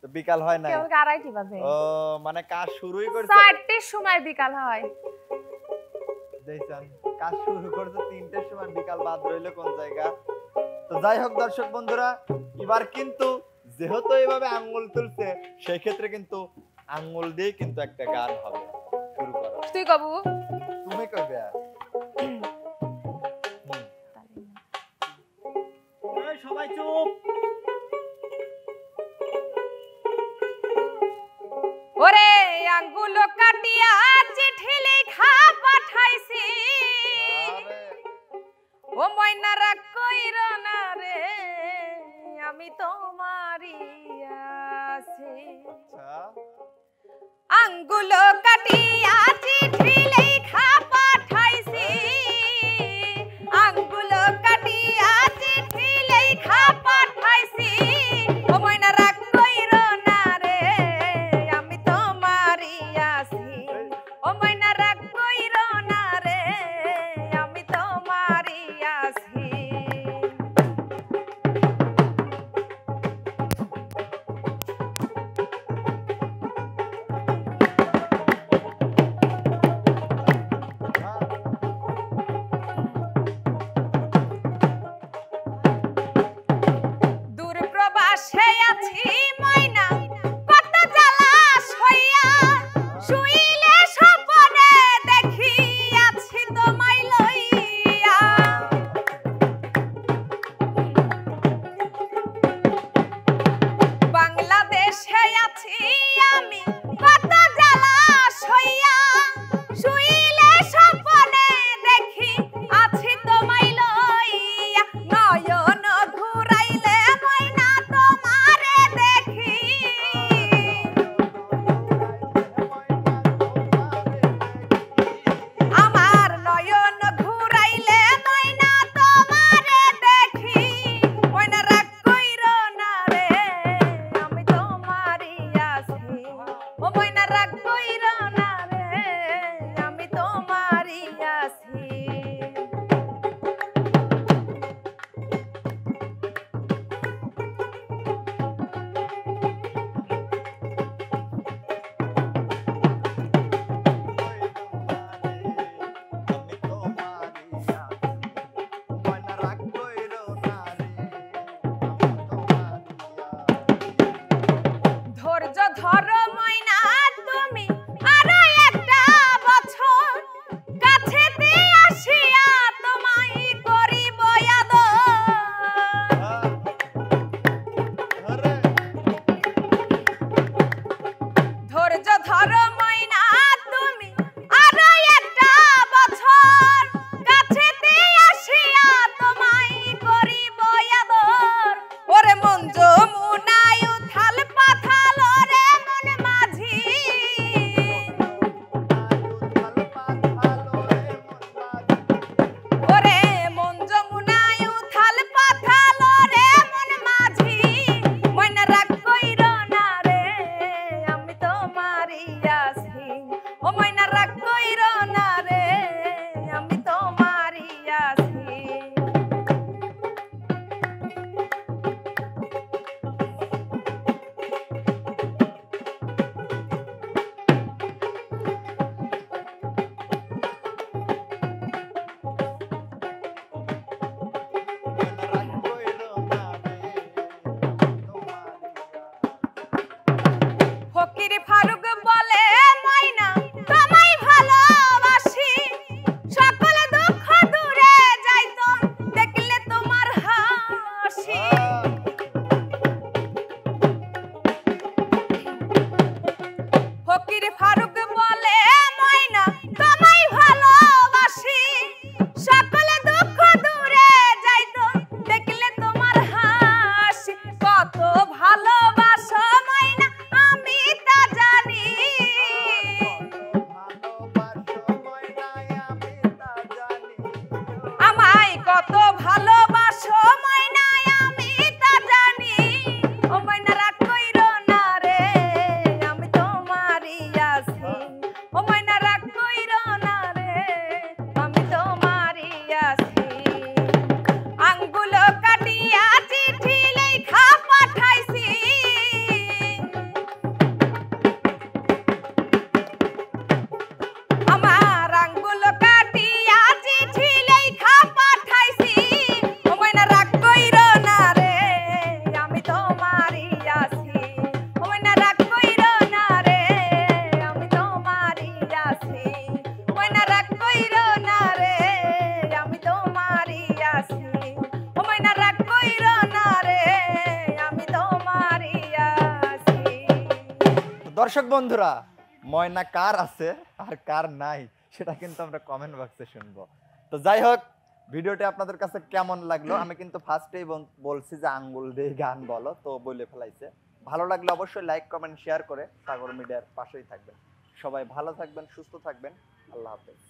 তো বিকাল হয় না কেউ 2:30 বাজে ও মানে কাজ শুরুই করছে 4টের সময় বিকাল হয় দেখছেন কাজ শুরু করতে 3টের সময় বিকাল বাদ রইল কোন জায়গা তো যাই হোক দর্শক বন্ধুরা এবার কিন্তু যেহেতু এইভাবে আঙ্গুল তুলছে সেই ক্ষেত্রে কিন্তু আঙ্গুল দিয়ে কিন্তু একটা গান হবে শুরু করো তুই কবু তুমি কইবে এই সবাই চুপ ওরে আঙ্গুল কাটিয়া চিঠি লেখা পাঠাইছি ও ময়না রাগ কইর না রে আমি তোমারই আছি আঙ্গুল কাটিয়া চিঠি লেখা পাঠাইছি আঙ্গুল কাটিয়া চিঠি লেখা পাঠাইছি ও ময়না রাগ কইর না রে আমি তোমারই আছি ও ময়না রাগ কইর না রে আমি তোমারই আছি দূর প্রবাসে আছি ময়না কত জ্বালা সইয়া শুইলে স্বপ্নে দেখি আছি তোমায় লইয়া বাংলাদেশে আছি আমি কত জ্বালা সইয়া শুইলে স্বপ্নে দেখি আছি তোমায় লইয়া নয়ন ঘুরাইলে ময়না তোমারে দেখি আমার নয়ন ঘুরাইলে ময়না তোমারে দেখি ময়না রাগ কইর না রে আমি তোমারই আছি ও ময়না রাগ কইর না রে আমি তোমারই আছি ধৈর্য ধরো ময়না তুমি আরো একটা বছর কাছেতে আসিয়া তোমায় করিব আদর ধৈর্য ধরো ময়না তুমি আরো একটা বছর কাছেতে আসিয়া তোমায় করিব আদর ওরে মন যমুনায় উথাল পাথাল রে মন মাঝি ওরে মন যমুনায় উথাল পাথাল রে মন মাঝি ময়না রাগ কইর না রে আমি তোমারই আছি ও ময়না রাগ কইর না রে আমি তোমারই আছি ফকির ফারুক বলে ময়না তোমায় ভালোবাসি সকল দুঃখ দূরে যাইতো দেখলে তোমার হাসি ফকির ফারুক বলে ময়না তোমায় ভালোবাসি সকল দুঃখ দূরে যাইতো দেখলে তোমার হাসি কত ভালোবাসো ময়না আমি তা জানি দর্শক বন্ধুরা, ময়না কার আছে আর কার নাই সেটা কিন্তু আমরা কমেন্ট বক্সে শুনবো। তো যাই হোক, ভিডিওটি আপনাদের কাছে কেমন লাগলো? আমি কিন্তু ফার্স্টেই বলছি যে আঙ্গুল দিয়ে গান বলো, তো বলে ফেলাইছে। ভালো লাগলে অবশ্যই লাইক কমেন্ট শেয়ার করে সাগর মিডিয়ার পাশেই থাকবেন। সবাই ভালো থাকবেন, সুস্থ থাকবেন। আল্লাহ হাফেজ।